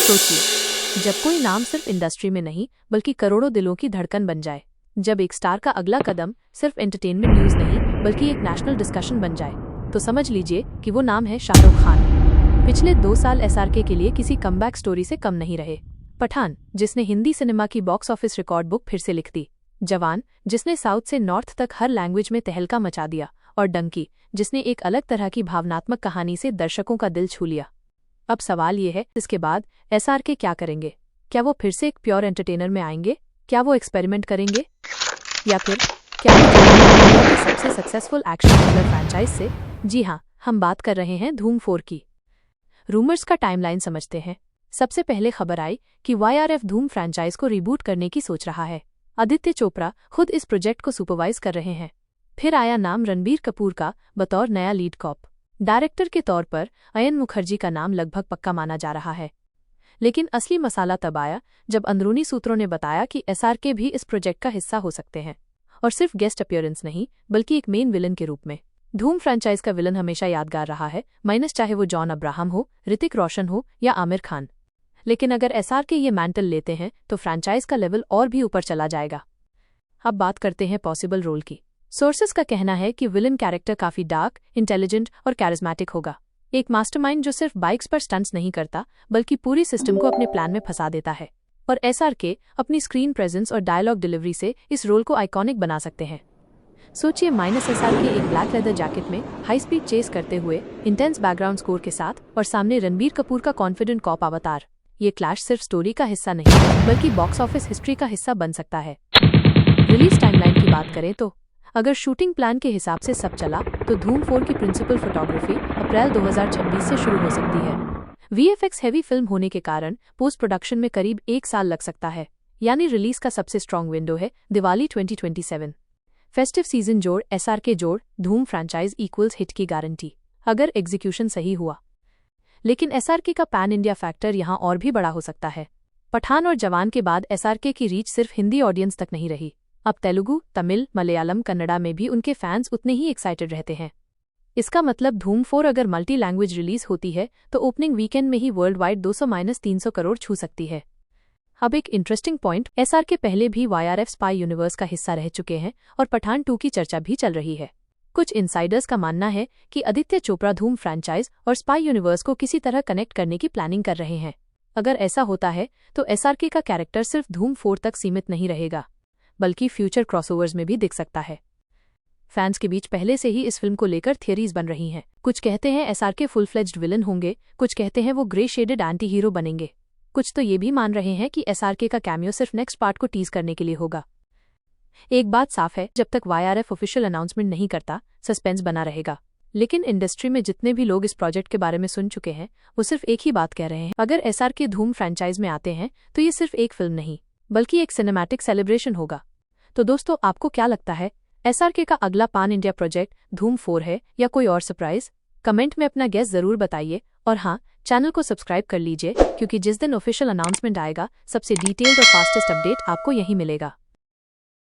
सोचिए, जब कोई नाम सिर्फ इंडस्ट्री में नहीं बल्कि करोड़ों दिलों की धड़कन बन जाए, जब एक स्टार का अगला कदम सिर्फ एंटरटेनमेंट न्यूज नहीं बल्कि एक नेशनल डिस्कशन बन जाए, तो समझ लीजिए कि वो नाम है शाहरुख खान। पिछले 2 साल एसआरके के लिए किसी कमबैक स्टोरी से कम नहीं रहे। पठान, जिसने हिंदी सिनेमा की बॉक्स ऑफिस रिकॉर्ड बुक फिर से लिख दी। जवान, जिसने साउथ से नॉर्थ तक हर लैंग्वेज में तहलका मचा दिया। और डंकी, जिसने एक अलग तरह की भावनात्मक कहानी से दर्शकों का दिल छू लिया। अब सवाल ये है, इसके बाद एसआरके क्या करेंगे? क्या वो फिर से एक प्योर एंटरटेनर में आएंगे? क्या वो एक्सपेरिमेंट करेंगे? या फिर क्या वो जुड़ेंगे सबसे सक्सेसफुल एक्शन थ्रिलर फ्रैंचाइज से? जी हाँ, हम बात कर रहे हैं धूम 4 की। रूमर्स का टाइमलाइन समझते हैं। सबसे पहले खबर आई कि वाईआरएफ धूम फ्रैंचाइज को रिबूट करने की सोच रहा है। आदित्य चोपड़ा खुद इस प्रोजेक्ट को सुपरवाइज कर रहे हैं। फिर आया नाम रणबीर कपूर का बतौर नया लीड कॉप। डायरेक्टर के तौर पर अयन मुखर्जी का नाम लगभग पक्का माना जा रहा है। लेकिन असली मसाला तब आया जब अंदरूनी सूत्रों ने बताया कि एसआरके भी इस प्रोजेक्ट का हिस्सा हो सकते हैं, और सिर्फ गेस्ट अपीयरेंस नहीं बल्कि एक मेन विलन के रूप में। धूम फ्रैंचाइज का विलन हमेशा यादगार रहा है, माइनस चाहे वो जॉन अब्राहम हो, ऋतिक रोशन हो या आमिर खान। लेकिन अगर एसआरके ये मैंटल लेते हैं तो फ्रैंचाइज का लेवल और भी ऊपर चला जाएगा। अब बात करते हैं पॉसिबल रोल की। सोर्सेस का कहना है कि विलन कैरेक्टर काफी डार्क, इंटेलिजेंट और कैरिज्मेटिक होगा। एक मास्टरमाइंड जो सिर्फ बाइक्स पर स्टंट्स नहीं करता बल्कि पूरी सिस्टम को अपने प्लान में फंसा देता है। और एसआरके अपनी स्क्रीन प्रेजेंस और डायलॉग डिलीवरी से इस रोल को आइकॉनिक बना सकते हैं। सोचिए, माइनस एसआरके एक ब्लैक लेदर जैकेट में हाई स्पीड चेस करते हुए, इंटेंस बैकग्राउंड स्कोर के साथ, और सामने रणबीर कपूर का कॉन्फिडेंट कॉप अवतार। ये क्लैश सिर्फ स्टोरी का हिस्सा नहीं बल्कि बॉक्स ऑफिस हिस्ट्री का हिस्सा बन सकता है। रिलीज टाइमलाइन की बात करें तो अगर शूटिंग प्लान के हिसाब से सब चला तो धूम 4 की प्रिंसिपल फोटोग्राफी अप्रैल 2026 से शुरू हो सकती है। वीएफएक्स हैवी फिल्म होने के कारण पोस्ट प्रोडक्शन में करीब 1 साल लग सकता है, यानी रिलीज का सबसे स्ट्रॉन्ग विंडो है दिवाली 2027। फेस्टिव सीजन जोड़ एसआरके जोड़ धूम फ्रैंचाइज इक्वल्स हिट की गारंटी, अगर एग्जीक्यूशन सही हुआ। लेकिन एसआरके का पैन इंडिया फैक्टर यहाँ और भी बड़ा हो सकता है। पठान और जवान के बाद एसआरके की रीच सिर्फ हिंदी ऑडियंस तक नहीं रही। अब तेलुगु, तमिल, मलयालम, कन्नड़ा में भी उनके फैंस उतने ही एक्साइटेड रहते हैं। इसका मतलब धूम 4 अगर मल्टी लैंग्वेज रिलीज होती है तो ओपनिंग वीकेंड में ही वर्ल्ड वाइड 200-300 करोड़ छू सकती है। अब एक इंटरेस्टिंग पॉइंट, एसआरके पहले भी वाईआरएफ स्पाई यूनिवर्स का हिस्सा रह चुके हैं और पठान 2 की चर्चा भी चल रही है। कुछ इनसाइडर्स का मानना है कि आदित्य चोपड़ा धूम फ्रैंचाइज और स्पाई यूनिवर्स को किसी तरह कनेक्ट करने की प्लानिंग कर रहे हैं। अगर ऐसा होता है तो एसआरके का कैरेक्टर सिर्फ धूम 4 तक सीमित नहीं रहेगा बल्कि फ्यूचर क्रॉसओवर्स में भी दिख सकता है। फैंस के बीच पहले से ही इस फिल्म को लेकर थियरीज बन रही हैं। कुछ कहते हैं एसआरके फुल फ्लेज्ड विलन होंगे, कुछ कहते हैं वो ग्रे शेडेड एंटी हीरो बनेंगे, कुछ तो ये भी मान रहे हैं कि एसआरके का कैमियो सिर्फ नेक्स्ट पार्ट को टीज करने के लिए होगा। एक बात साफ है, जब तक वाईआरएफ ऑफिशियल अनाउंसमेंट नहीं करता सस्पेंस बना रहेगा। लेकिन इंडस्ट्री में जितने भी लोग इस प्रोजेक्ट के बारे में सुन चुके हैं वो सिर्फ एक ही बात कह रहे हैं, अगर एसआरके धूम फ्रैंचाइज में आते हैं तो ये सिर्फ एक फिल्म नहीं बल्कि एक सिनेमैटिक सेलिब्रेशन होगा। तो दोस्तों, आपको क्या लगता है, एसआरके का अगला पान इंडिया प्रोजेक्ट धूम 4 है या कोई और सरप्राइज? कमेंट में अपना गेस जरूर बताइए। और हाँ, चैनल को सब्सक्राइब कर लीजिए क्योंकि जिस दिन ऑफिशियल अनाउंसमेंट आएगा सबसे डिटेल्ड और फास्टेस्ट अपडेट आपको यहीं मिलेगा।